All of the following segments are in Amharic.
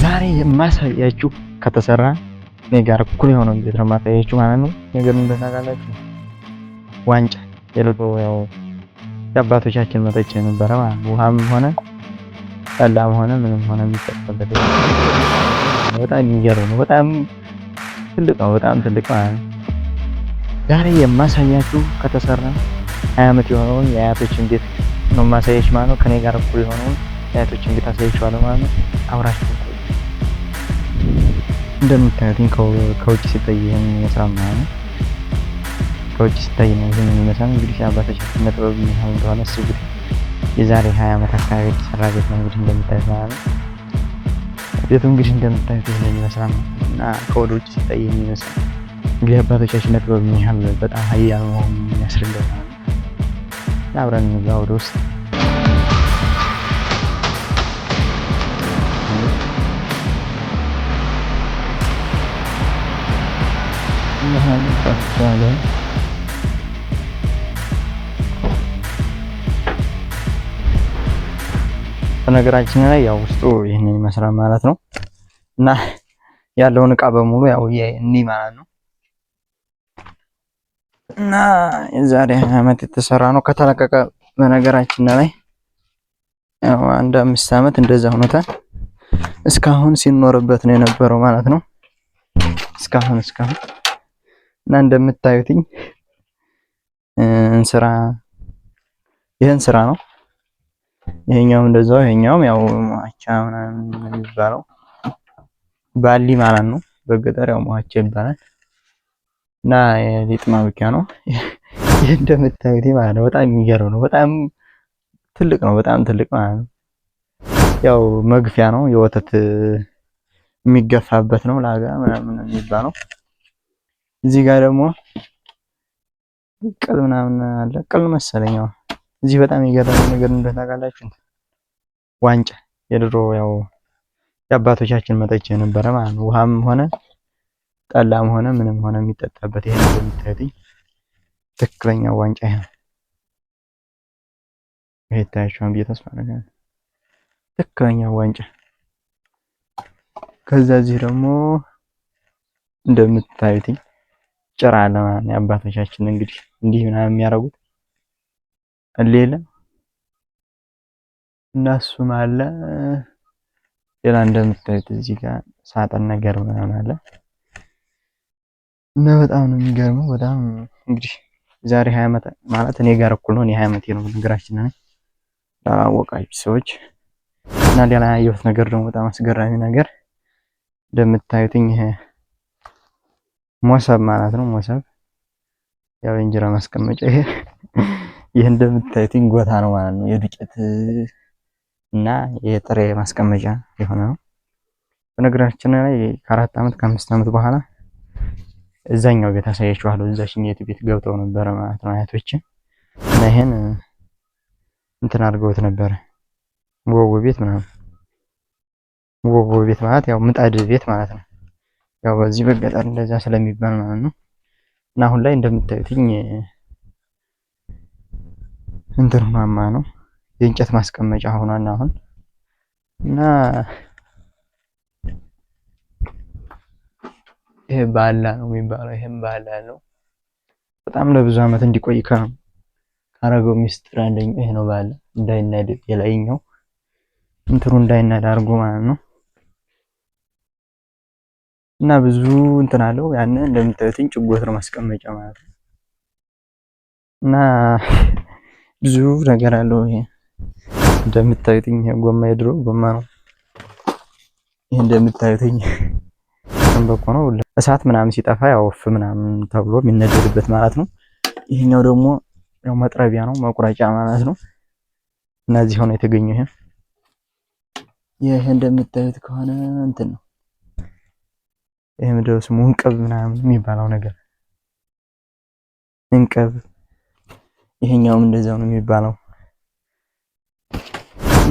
ዛሬ የማሳያችሁ ከተሰራ እኔ ጋር እኩል የሆነው ቤት ነው የማሳያችሁ ማለት ነው። ነገር ምን ታውቃላችሁ? ዋንጫ የልጦ ያው የአባቶቻችን መጠጫ የነበረ ማለት ነው። ውሃም ሆነ ጠላም ሆነ ምንም ሆነ የሚጠጣበት በጣም የሚገርም ነው። በጣም ትልቅ ነው። በጣም ትልቅ ማለት ነው። ዛሬ የማሳያችሁ ከተሰራ 20 ዓመት የሆነውን የአያቶችን ቤት ነው የማሳያችሁ ማለት ነው። ከኔ ጋር እኩል የሆነውን የአያቶችን ቤት አሳያችኋለሁ ማለት ነው። አብራችሁ እንደምታዩትኝ ከውጭ ሲታይ ይሄን ይመስላል ማለት ነው። ከውጭ ሲታይ ነው ይሄን የሚመስለው። እንግዲህ አባቶቻችን ጥበብ ምን እንደሆነ አስቡት። የዛሬ 20 ዓመት አካባቢ የተሰራ ቤት ነው እንግዲህ እንደምታዩት ማለት ነው። ቤቱ እንግዲህ እንደምታዩት ይሄን ይመስላል እና ከወደ ውጭ ሲታይ ይሄን ይመስላል። እንግዲህ አባቶቻችን ጥበብ ምን ያህል በጣም ኃያል መሆኑን የሚያስረዳው ማለት ነው። አብረን እንግባ ወደ ውስጥ። በነገራችን ላይ ያው ውስጡ ይህንን ይመስላል ማለት ነው እና ያለውን እቃ በሙሉ ያው እንዲህ ማለት ነው እና የዛሬ 20 ዓመት የተሰራ ነው። ከተለቀቀ በነገራችን ላይ ያው 5 ዓመት እንደዛ ሆኖታል። እስካሁን ሲኖርበት ነው የነበረው ማለት ነው። እስካሁን እና እንደምታዩትኝ እንስራ ይሄን ስራ ነው። ይሄኛውም እንደዛው ይሄኛውም ያው ማቻ ምናምን የሚባለው ባሊ ማለት ነው። በገጠር ያው ማቻ ይባላል እና የሊጥ ማቡኪያ ነው። ይሄ እንደምታዩት ማለት ነው። በጣም የሚገርም ነው። በጣም ትልቅ ነው። በጣም ትልቅ ማለት ነው። ያው መግፊያ ነው። የወተት የሚገፋበት ነው። ላጋ ምናምን የሚባለው እዚህ ጋር ደግሞ ቅል ምናምን አለ። ቅል መሰለኝ። እዚህ በጣም የገረመኝ ነገር እንደሆነ ታውቃላችሁ? ዋንጫ የድሮ ያው የአባቶቻችን መጠጫ የነበረ ማለት ነው። ውሃም ሆነ ጠላም ሆነ ምንም ሆነ የሚጠጣበት ይሄን እንደምታዩት ትክክለኛ ዋንጫ ይሄ ታያችኋል ብዬ ተስፋ አደርጋለሁ። ትክክለኛ ዋንጫ። ከዛ እዚህ ደግሞ እንደምታዩት ጭራ አለ ማለት ነው። አባቶቻችን እንግዲህ እንዲህ ምናምን የሚያደርጉት ሌላ እነሱም አለ። ሌላ እንደምታዩት እዚህ ጋር ሳጥን ነገር ምናምን አለ እና በጣም ነው የሚገርመው። በጣም እንግዲህ ዛሬ 20 ዓመት ማለት እኔ ጋር እኩል ነው። እኔ 20 ዓመቴ ነው በነገራችን ላይ ላላወቃችሁ ሰዎች። እና ሌላ ያየሁት ነገር ደግሞ በጣም አስገራሚ ነገር እንደምታዩትኝ ይሄ ሞሰብ ማለት ነው። ሞሰብ ያው እንጀራ ማስቀመጫ ይሄ እንደምታዩትኝ ጎታ ነው ማለት ነው። የዱቄት እና የጥሬ ማስቀመጫ የሆነ ነው። በነገራችን ላይ ከ4 ዓመት ከ5 ዓመት በኋላ እዛኛው ቤት አሳያችኋለሁ። እዛሽኛው ቤት ገብተው ነበር ማለት ነው አያቶች እና ይሄን እንትን አድርገውት ነበር። ወጎ ቤት ምናምን ወጎ ቤት ማለት ያው ምጣድ ቤት ማለት ነው። ያው በዚህ በገጠር እንደዛ ስለሚባል ማለት ነው። እና አሁን ላይ እንደምታዩትኝ እንትን ማማ ነው የእንጨት ማስቀመጫ ሆኗል አሁን እና ይሄ ባላ ነው የሚባለው። ይሄም ባላ ነው። በጣም ለብዙ ዓመት እንዲቆይ ካረገው ሚስጥር አንደኛው ይሄ ነው። ባላ እንዳይናድ የላይኛው እንትሩ እንዳይናድ አድርጎ ማለት ነው። እና ብዙ እንትን አለው። ያን እንደምታዩትኝ ጭጎት ነው ማስቀመጫ ማለት ነው። እና ብዙ ነገር አለው። ይሄ እንደምታዩትኝ ጎማ የድሮ ጎማ ነው። ይሄ እንደምታዩትኝ ሸንበቆ ነው። እሳት ምናምን ሲጠፋ ያው እፍ ምናምን ተብሎ የሚነደድበት ማለት ነው። ይሄኛው ደግሞ ያው መጥረቢያ ነው መቁረጫ ማለት ነው። እና እዚህ ሆኖ የተገኘው ይሄ እንደምታዩት ከሆነ እንትን ነው። ይሄ ምንድነው ስሙ? እንቅብ ምናምን የሚባለው ነገር እንቅብ። ይሄኛውም እንደዛው ነው የሚባለው።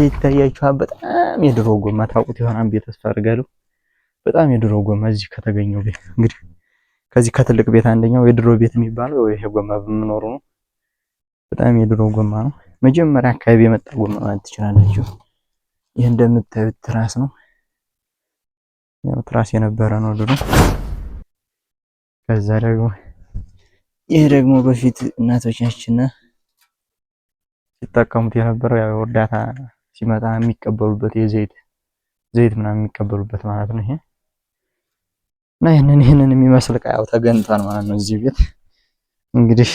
ይታያችኋል። በጣም የድሮ ጎማ ታውቁት ይሆናል ብዬ ተስፋ አድርጋለሁ። በጣም የድሮ ጎማ እዚህ ከተገኘው ቤት እንግዲህ ከዚህ ከትልቅ ቤት አንደኛው የድሮ ቤት የሚባለው ይሄ ጎማ በመኖሩ ነው። በጣም የድሮ ጎማ ነው። መጀመሪያ አካባቢ የመጣ ጎማ ማለት ትችላላችሁ። ይሄ እንደምታዩት ትራስ ነው። ያው ትራስ የነበረ ነው ድሮ። ከዛ ደግሞ ይሄ ደግሞ በፊት እናቶቻችን ሲጠቀሙት የነበረው ያው እርዳታ ሲመጣ የሚቀበሉበት ዘይት ምናምን የሚቀበሉበት ማለት ነው ይሄ። እና ይህንን የሚመስል ዕቃ ያው ተገንቷል ማለት ነው እዚህ ቤት። እንግዲህ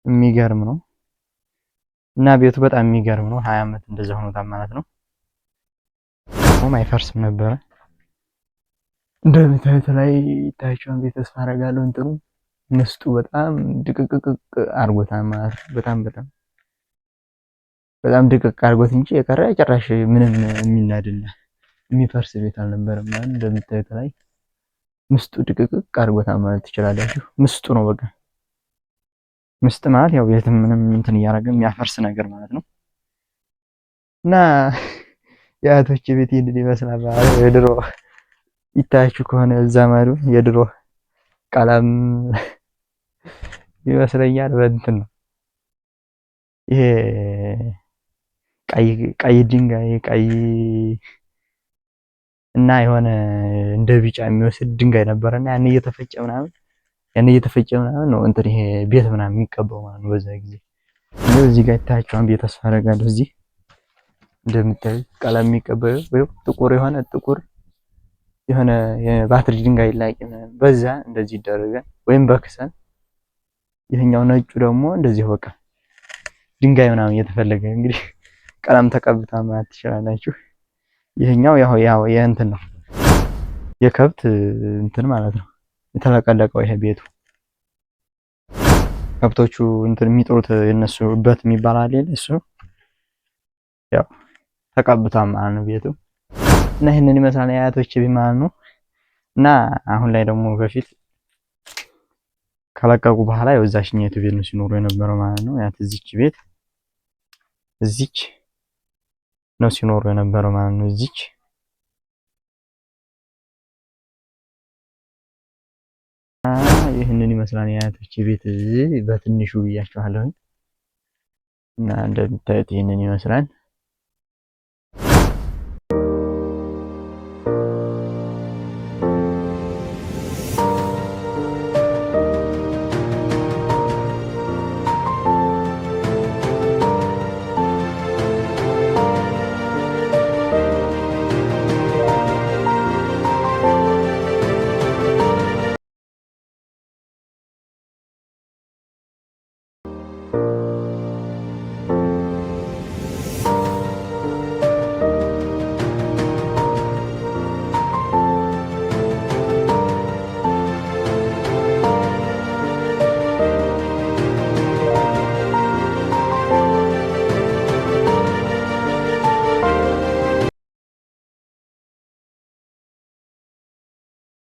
የሚገርም ነው እና ቤቱ በጣም የሚገርም ነው። 20 ዓመት እንደዛ ሆኖታል ማለት ነው። አይፈርስም ነበረ እንደምታዩት ላይ ይታያችኋል ብዬ ተስፋ አደርጋለሁ። እንትኑ ምስጡ በጣም ድቅቅቅ አድርጎታል ማለት ነው። በጣም ድቅቅ አድርጎት እንጂ የቀረ ጭራሽ ምንም የሚናድና የሚፈርስ ቤት አልነበረም ማለት እንደምታዩት ላይ ምስጡ ድቅቅቅ አድርጎታል ማለት ትችላላችሁ። ምስጡ ነው በቃ። ምስጥ ማለት ያው ቤትም ምንም እንትን እያደረገ የሚያፈርስ ነገር ማለት ነው። እና የአያቶች ቤት ይሄንን ይመስላል ማለት የድሮ ይታያችሁ ከሆነ እዛ ማዶ የድሮ ቀለም ይመስለኛል በእንትን ነው ይሄ ቀይ ድንጋይ ቀይ እና የሆነ እንደ ቢጫ የሚመስል ድንጋይ ነበረና ያን እየተፈጨ ምናምን ነው እንትን ይሄ ቤት ምናምን የሚቀባው ማለት ነው በዛ ጊዜ። እዚህ ጋር ይታያችኋል ብዬ ተስፋ አደርጋለሁ። እዚህ እንደምታዩት ቀለም የሚቀባው ጥቁር የሆነ የባትሪ ድንጋይ ላይ በዛ እንደዚህ ይደረጋል ወይም በክሰል። ይሄኛው ነጩ ደግሞ እንደዚህ በቃ ድንጋይ ምናምን እየተፈለገ እንግዲህ ቀለም ተቀብታ ማለት ትችላላችሁ። ይሄኛው ያው የእንትን ነው የከብት እንትን ማለት ነው የተለቀለቀው ይሄ ቤቱ ከብቶቹ እንትን የሚጥሩት የነሱ በት የሚባል አይደል እሱ ያው ተቀብቷል ማለት ነው ቤቱ። እና ይሄንን ይመስላል የአያቶች ቤት ማለት ነው። እና አሁን ላይ ደግሞ በፊት ከለቀቁ በኋላ ያው እዛችኛይቱ ቤት ነው ሲኖሩ የነበረው ማለት ነው። ያት እዚች ነው ሲኖሩ የነበረው ማለት ነው። እዚች ይህንን ይመስላል የአያቶች ቤት በትንሹ ብያችኋለሁ። እና እንደምታዩት ይህንን ይመስላል።